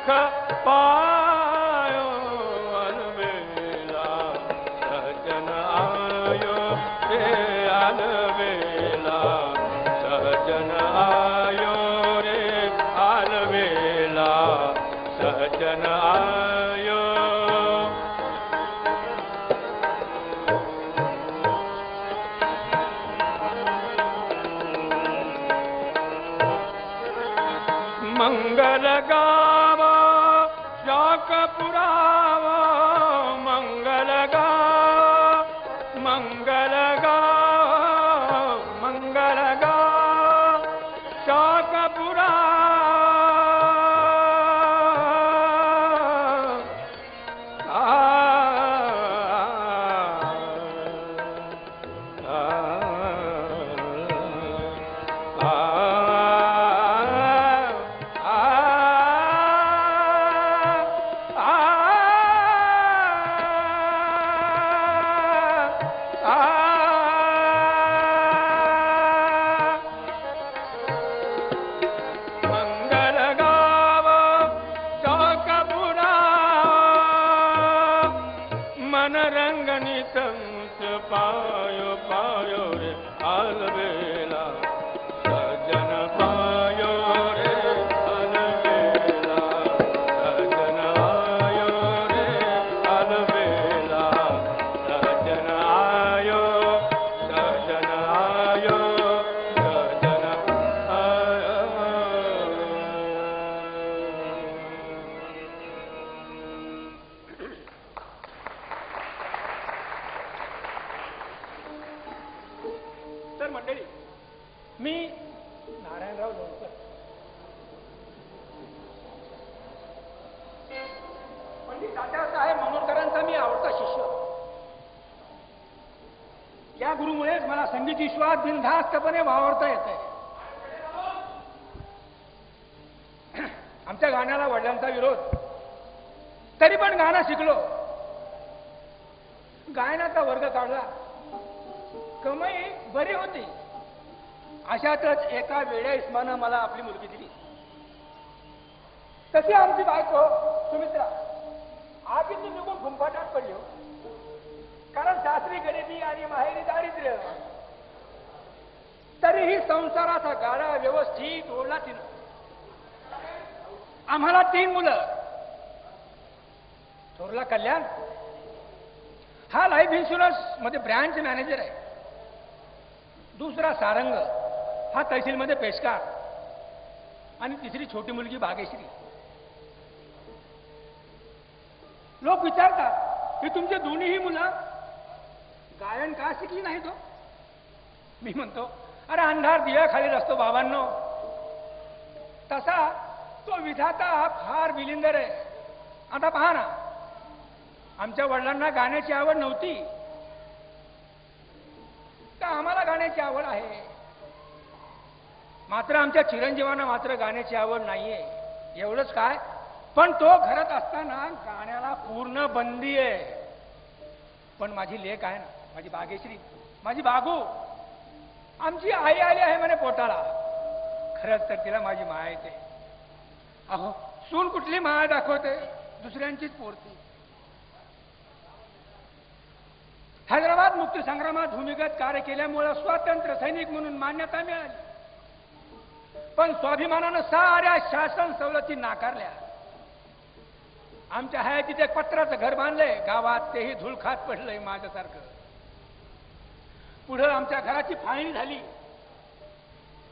सुख पायो अलवेला सजन आयो रे अलवेला सजन आयो रे अलवेला सजन आयो मंगल गावा शाक पुरावा मंगल गावा मंगल गावा मंगल गावा शाक मनरंगनी संस पायो पायो रे अलवेला सजन पायो रे अलवेला सजन आयो रे अलवेला सजन आयो सजन आयो सजन आयो तर मंडळी, मी नारायणराव लोणकर पंडित तात्यासाहेब मनोरकरांचा मी आवडता शिष्य. या गुरुमुळेच मला संगीत विश्वात बिनधास्तपणे वावरता येतंय. आमच्या गाण्याला वडिलांचा विरोध, तरी पण गाणं शिकलो. गायनाचा वर्ग काढला. कमाई बरी होती. अशातच एका वेड्या इस्मानं मला आपली मुलगी दिली. तशी आमची बायको सुमित्रा आगीतून निघून गुंफाटात पडली. कारण सासरी गरिबी आणि माहेरी दारिद्र्य. तरीही संसाराचा गाडा व्यवस्थित ओढला तिनं. आम्हाला 3 मुलं. थोरला कल्याण हा लाईफ इन्शुरन्स मध्ये ब्रँच मॅनेजर आहे. दुसरा सारंग हा तहसीलमध्ये पेशकार. आणि तिसरी छोटी मुलगी भाग्यश्री. लोक विचारतात की तुमचे दोन्हीही मुलं गायन का शिकली नाही तो. मी म्हणतो, अरे अंधार दिव्या खाली असतो बाबांनो. तसा तो विधाता फार बिलिंदर आहे. आता पहा ना, आमच्या वडिलांना गाण्याची आवड नव्हती, तर आम्हाला गाण्याची आवड आहे. मात्र आमच्या चिरंजीवांना मात्र गाण्याची आवड नाहीये. एवढंच काय, पण तो घरात असताना गाण्याला पूर्ण बंदी आहे. पण माझी लेक आहे ना, माझी भाग्यश्री, माझी बागू, आमची आई आली आहे म्हणे पोटाला. खरंच तर तिला माझी माया येते. अहो, सून कुठली माया दाखवते, दुसऱ्यांचीच पोरती. हैदराबाद मुक्ती संग्रामात भूमिगत कार्य केल्यामुळे स्वातंत्र्य सैनिक म्हणून मान्यता मिळाली. पण स्वाभिमानानं साऱ्या शासन सवलती नाकारल्या. आमच्या हयातीत एक पत्राचं घर बांधलंय गावात, तेही धुळखात पडलंय माझ्यासारखं. पुढं आमच्या घराची फाळणी झाली.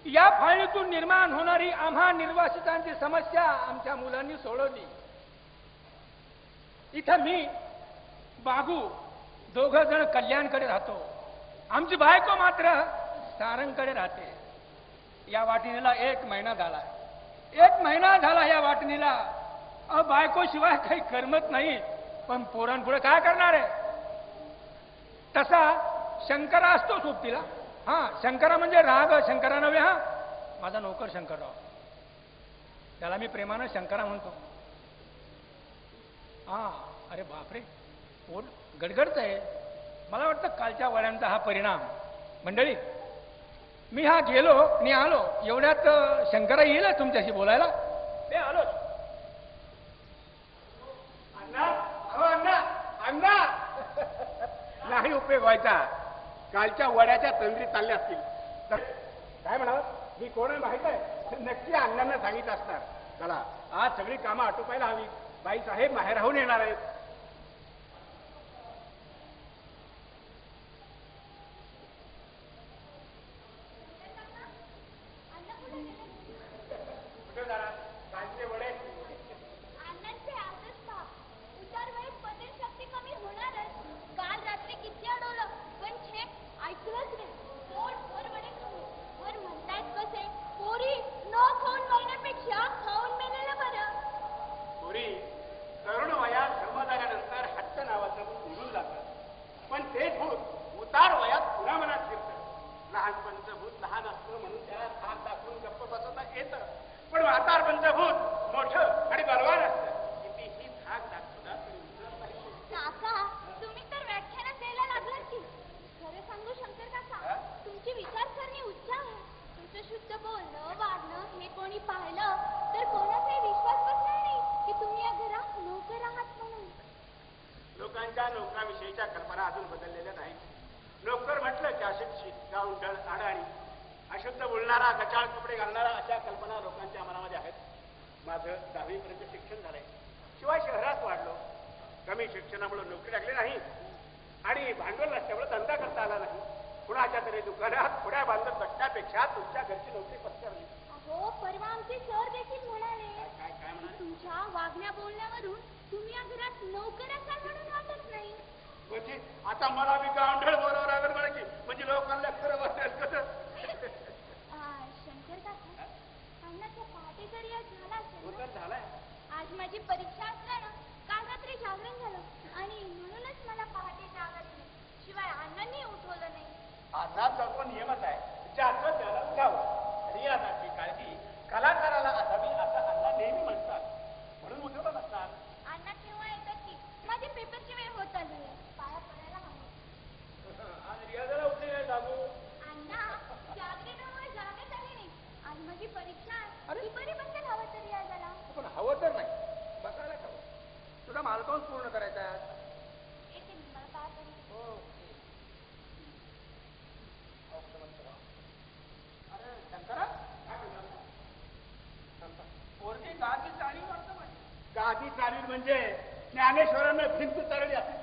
या फाळणीतून निर्माण होणारी आम्हा निर्वासितांची समस्या आमच्या मुलांनी सोडवली. इथं मी बागू दोघं जण कल्याणकडे राहतो. आमची बायको मात्र सारंगकडे राहते. या वाटणीला 1 महिना झाला. 1 महिना झाला या वाटणीला. बायको शिवाय काही करमत नाही. पण पोरांपुढे काय करणार आहे. तसा शंकरा असतो सोबतीला. हा, शंकरा म्हणजे राग शंकरा नव्हे. हा, माझा नोकर शंकरराव. त्याला मी प्रेमानं शंकरा म्हणतो. हा, अरे बापरे, पोट गडगडत आहे. मला वाटतं कालच्या वळ्यांचा हा परिणाम. मंडळी, मी हा गेलो आणि आलो, एवढ्यात शंकरा येईल तुमच्याशी बोलायला. ते आलोच. अण्णा अण्णा नाही उपयोग व्हायचा. कालच्या वड्याच्या तंद्री चालल्या असतील तर काय म्हणाल मी कोण आहे माहित आहे. नक्की अण्णांना सांगितलं असणार. चला आज सगळी कामं आटोपायला हवी. बाई साहेब माहेरहून येणार आहेत. कालचे वडे काल रात्री किती अडवलं पण छे ऐकलंच नाही. पोटभर वडे खाऊ वर म्हणतायत कसे पोरी न खाऊन महिन्यापेक्षा खाऊन मेलेलं बरं. पोरी तरुण वयात जन्म झाल्यानंतर हट्ट नावाचं भूत निघून जातं. पण तेच भूत उतार वयात पुन्हा मनात फिरतं. लहानपणचं भूत लहान असतं म्हणून त्याला थाक दाखवून गप्प बसवता येतं. पण म्हातारपणचं भूत मोठं आणि बलवान असतं. कितीही थाक दाखवला तरी उतरत नाही. काका तुम्ही तर व्याख्यानात द्यायला लागलात की. खरं सांगू शंकर काका तुमची विचारसरणी उच्च आहे. तुमचं शुद्ध बोलणं वागणं हे कोणी पाहिलं तर कोणाचाही विश्वास बसणार नाही की तुम्ही या घरात नोकर आहात म्हणून. लोकांच्या नोकराविषयीच्या कल्पना अजून बदललेल्या नाहीत. नोकर म्हटलं की अशिक्षित गावंढळ अडाणी अशुद्ध बोलणारा गचाळ कपडे घालणारा अशा कल्पना लोकांच्या मनामध्ये आहेत. माझं 10वीपर्यंत शिक्षण झालंय. शिवाय शहरात वाढलो. कमी शिक्षणामुळे नोकरी लागली नाही आणि भांडवल नसल्यामुळे धंदा करता आला नाही. कुणाच्या तरी दुकानात पुढ्या बांधत बसण्यापेक्षा तुमच्या घरची नोकरी पत्करली. अहो परवा आमचे सर देखील म्हणाले काय काय म्हणाले? तुमच्या वागण्या बोलण्यावरून तुम्ही या घरात नोकर असाल म्हणून वाटत नाही. म्हणजे आता मला मी गावंढळ बोलावं लागेल मला की म्हणजे लोकांना खरं वाटेल कसं. शंकर काका अन्नाचा पहाटे तरी आज झाला असेल ना? झालाय. आज माझी परीक्षा असल्यानं काल रात्री जागरण झालं आणि म्हणूनच मला पहाटे जागायला नाही. शिवाय अण्णांनी उठवलं नाही. अन्नाचा तो नियमच आहे. ज्याचं त्याला उठावं. रियाजाची काळजी कलाकाराला असावी असं अण्णा नेहमी म्हणतात. म्हणून उठवलं नसतात. अण्णा केव्हा येतात की माझी पेपरची वेळ होत आली आहे. पाया पडायला हवं. आज रियाजाला उठले नाही लागू. अण्णा जागरणामुळे जागच आली नाही. आज माझी परीक्षा आहे. ती बरी बसेल हवं तरी याला. पण हवं तर नाही बसायला हवं. तुझा मालकांस पूर्ण करायचा आहे. येते मी मला काय तरी. अरे शंकरा पोरगी गादी चाळी वाटतं माझी. गादी चालवी म्हणजे ज्ञानेश्वरानं भिंत चालवली असेल.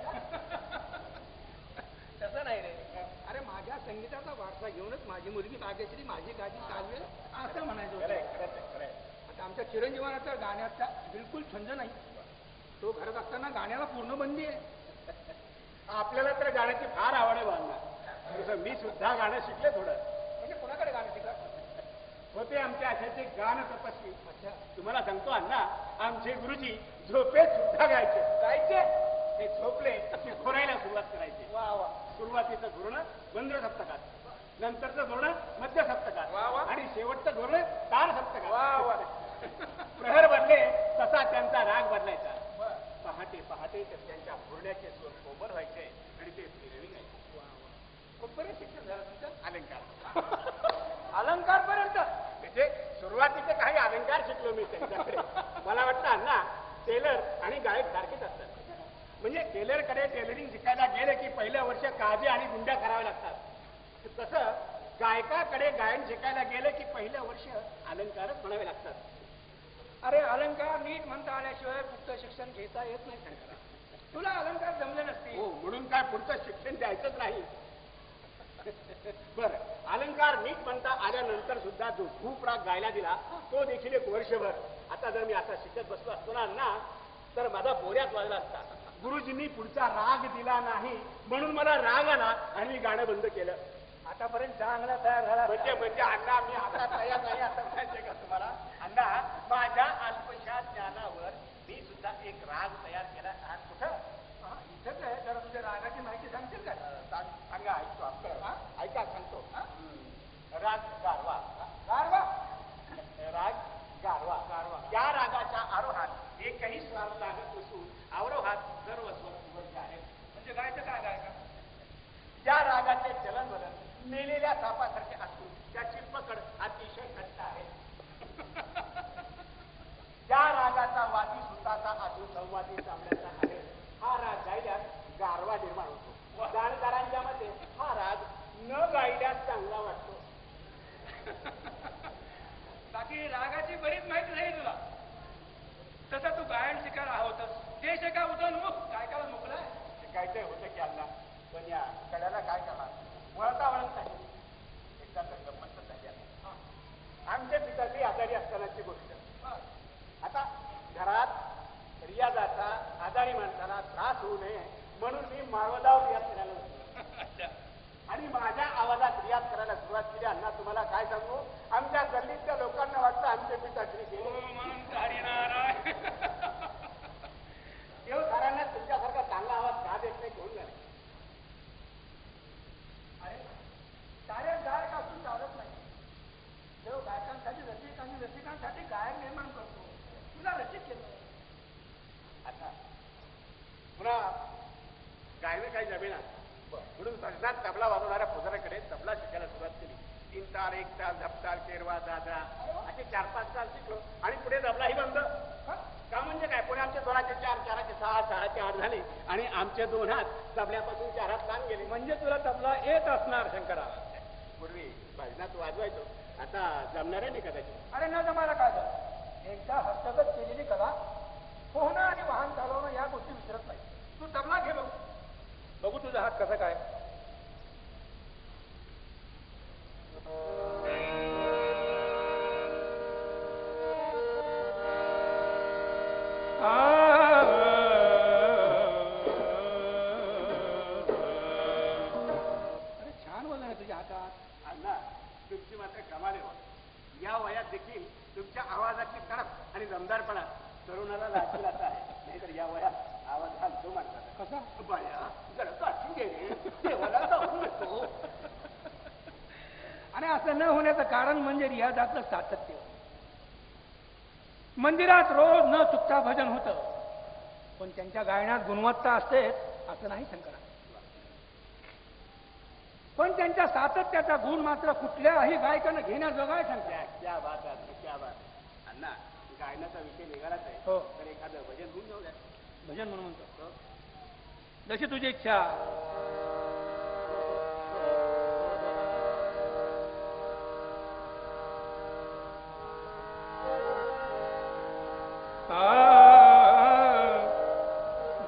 तसं नाही रे. अरे माझ्या संगीताचा वारसा घेऊनच माझी मुलगी भाग्यश्री माझी गादी चालवेल असं म्हणायचं होतं. आता आमच्या चिरंजीवाला तर गाण्याचा बिलकुल छंद नाही. तो घरात असताना गाण्याला पूर्ण बंदी आहे. आपल्याला तर गाण्याची फार आवड आहे बांधणार. तसं मी सुद्धा गाणं शिकले थोडं. म्हणजे कोणाकडे गाणं शिकत होते आमच्या अशाचे गाणं तपस्वी. तुम्हाला सांगतो अण्णा आमचे गुरुजी झोपेत सुद्धा गायचे. ते झोपले की खोरायला सुरुवात करायचे. वा वा. सुरुवातीचं धोरण बंद्र सप्तकात, नंतरचं धोरण मध्य वा वा. सप्तकात आणि शेवटचं धोरण तार सप्तकात. वा वा. प्रहर बदले तसा त्यांचा राग बदलायचा. पहाटे पहाटे तर त्यांच्या भोरण्याचे स्वर सोबर व्हायचे आणि ते फिरवी गायचे. खूप बरं शिक्षण झालं तुमचं. अलंकार अलंकारपर्यंत म्हणजे सुरुवातीचे काही अलंकार शिकलो मी त्यांच्याकडे. मला वाटतं अण्णा टेलर आणि गायक सारखेच असतात. म्हणजे टेलरकडे टेलरिंग शिकायला गेले की पहिल्या वर्ष काजे आणि गुंड्या कराव्या लागतात. तसं गायकाकडे गायन शिकायला गेले की पहिल्या वर्ष अलंकारच म्हणावे लागतात. अरे अलंकार नीट म्हणता आल्याशिवाय पुढचं शिक्षण घेता येत नाही शंकरा. तुला अलंकार जमले नसतील. हो म्हणून काय पुढचं शिक्षण द्यायचंच नाही. बरं अलंकार नीट म्हणता आल्यानंतर सुद्धा जो खूप राग गायला दिला तो देखील एक वर्षभर. आता जर मी आता शिकत बसलो असतो ना तर माझा बोऱ्यात वाजला असता. गुरुजींनी पुढचा राग दिला नाही म्हणून मला राग आला आणि मी गाणं बंद केलं. आतापर्यंत चांगला तयार झाला. म्हणजे अण्णा मी आता तयार नाही असं म्हणायचंय का तुम्हाला? अण्णा माझ्या अल्पशा ज्ञानावर मी सुद्धा एक राग तयार केला. कुठं? इथंच आहे. जरा तुझ्या रागाची माहिती सांगशील का? सांगा ऐकतो आपलं. ऐका सांगतो. राग गारवा. गारवा. राग गारवा. गारवा या रागाच्या आरोहात एकही स्वर लागत नसून अवरोहात सर्व स्वर सुबद्ध आहेत. म्हणजे गायचं काय गायका? या रागाचे चलनवलन मेलेल्या सापासारखे असून त्याची पकड अतिशय घट्ट आहे. या रागाचा वादी सुताचा सुसंवादी चांगल्याचा आहे हा राग गायल्यास गारवा निर्माण होतो. जाणकारांच्या मते हा राग न गायल्यास चांगला वाटतो. बाकी रागाची बरीच माहिती झाली तुला. तसं तू गायन शिकायला होतस. ते शिका उदयनमुख गायकाला मोकलाय. शिकायचंय होतं की अण्णा, पण या कड्याला काय करणार, वळता वळत नाही. एकदा तर गंमत झाली आहे. आमच्या पिताची आजारी असतानाची गोष्ट. आता घरात रियाजाचा आजारी माणसाला त्रास होऊ नये म्हणून मी माळवदावर रियाज करायला होतो. आणि माझ्या आवाजात रियाज करायला सुरुवात केली. अण्णा तुम्हाला काय सांगू, आमच्या गल्लीतल्या लोकांना वाटतं आमचे पिताश्री गेले म्हणून हरिनारायण. देवधारांना तुमच्यासारखा चांगला आवाज का देत नाही घेऊन झाले. अरे सारे गायक असून चालत नाही. देव गायकांसाठी रसिक आणि रसिकांसाठी गायक निर्माण करतो. तुला रसिक केलं. आता पुन्हा गायनं काही जमेना म्हणून भजनात तबला वाजवणाऱ्या पुजाऱ्याकडे तबला शिकायला सुरुवात केली. 3 ताल, 1 ताल, झपताल, केरवा, दादा असे 4-5 ताल शिकलो आणि पुढे तबलाही बंद. का म्हणजे काय, पुढे आमचे 2चे 4, 4चे 6, 6चे 8 झाले आणि आमचे 2 हात तबल्यापासून 4 हात लांब गेले. म्हणजे तुला तबला येत असणार शंकरा. पूर्वी भजनात वाजवायचो, आता जमणार नाही कदाचित. अरे न जमायला काय झालं. एकदा हस्तगत केलेली कला पोहणं आणि वाहन चालवणं या गोष्टी विसरत नाही. तू तबला घे बघू तुझा हात कसा काय. अरे छान वजन आहे तुझ्या हातात. अण्णा तुमची मात्र कमाल आहे. या वयात देखील तुमच्या आवाजाची कडक आणि दमदारपणा तरुणाला लागेल असा आहे. नाहीतर या वयात आवाज घालतो माणसाचा. कसा बाया जरा काठी घे रे, देवाला जाऊन येतो. आणि असं न होण्याचं कारण म्हणजे रियाजातलं सातत्य. मंदिरात रोज न चुकता भजन होतं, पण त्यांच्या गायनात गुणवत्ता असते असं नाही शंकरा. पण त्यांच्या सातत्याचा गुण मात्र कुठल्याही गायकानं घेण्याजोगा आहे शंकरा. क्या बात आहे, क्या बात. अण्णा गायनाचा विषय निघालाच आहे. हो. तर एखादं भजन होऊन जाऊ द्या. भजन म्हणून म्हणतो. जशी तुझी इच्छा.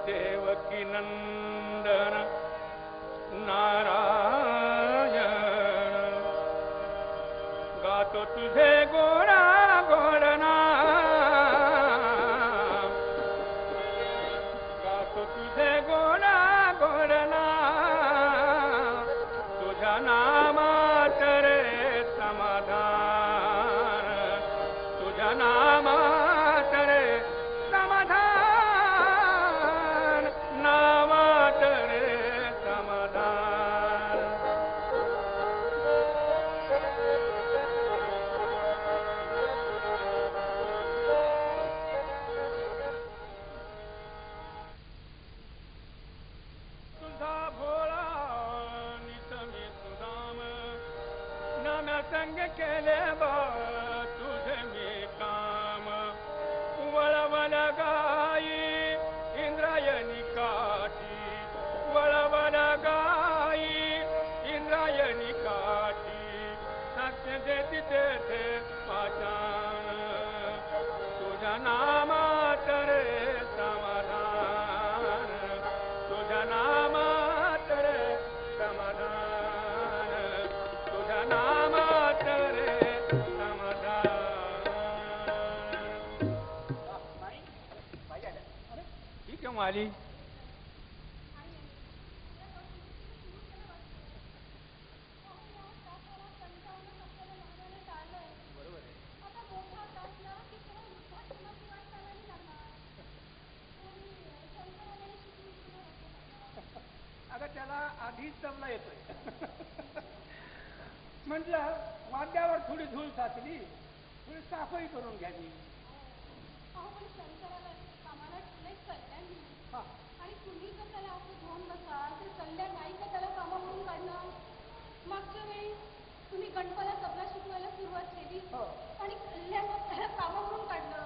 देवकी नंदन नारायण गातो तुझे गोडा गोडना, गातो तुझे गोडा गोडना, तुझ्या नामात रे समाधान, तुझ्या नामात रे समाधान, नामात रे समाधान. तुझा भोळा नित मी सुदाम, नाम्या संग केले बा तुझे मी काम. वळवल गाई इंद्रायणी काठी, वळवल गाई इंद्रायणी काठी, साक्ष देती तेथे पाचान, तुझ्या नामात रे समाधान, तुझ्या नामात रे समाधान, तुझ्या नामात रे समाधान. नाही पाहिजे आल्या. ही केव्हा आली. बरोबर आहे. अगं त्याला आधीच तबला येतोय. म्हटलं वाद्यावर थोडी धूळ साचली, थोडी साफही करून घ्यावी. हा. आणि तुम्ही जर त्याला असं घेऊन बसाल तर कल्याण नाही का त्याला कामावरून काढणार. मागच्या वेळी तुम्ही गणपाला तबला शिकवायला सुरुवात केली आणि कल्याण त्याला कामावरून काढलं.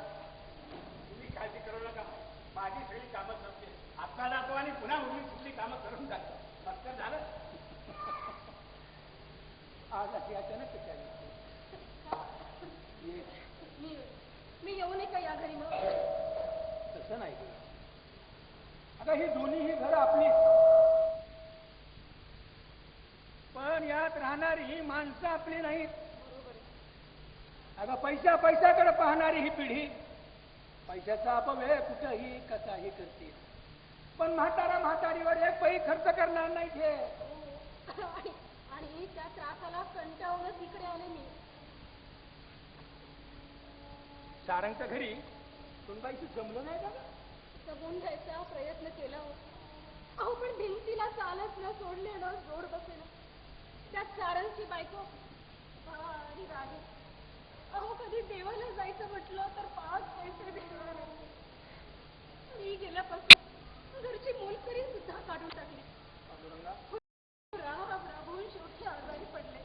तुम्ही काळजी करू नका. तसं नाही ग. आता ही दोन्ही ही घरं आपली, पण यात राहणारी ही माणसं आपली नाहीत. अगं पैशाकडे पाहणारी ही पिढी पैशाचा अपव्यय कुठंही कसाही करते, पण म्हातारीवर एक पै खर्च करणार नाही ते. आणि त्या त्रासाला कंटाळूनच इकडे आले मी. सारंगच्या घरी सुनबाईशी जमलं नाही का? जमून घ्यायचा प्रयत्न केला अहो, पण भिंतीला चालच न सोडले न जोड बसेल. त्यात सारंगची बायको भारी रागे. अहो, कधी देवाला जायचं म्हटलं तर 5 पैसे देणार नाही. मी गेल्यापासून घरची मोलकरी सुद्धा काढून टाकली. राब राबून शेवटी आजारी पडले.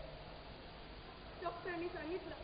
डॉक्टरांनी सांगितलं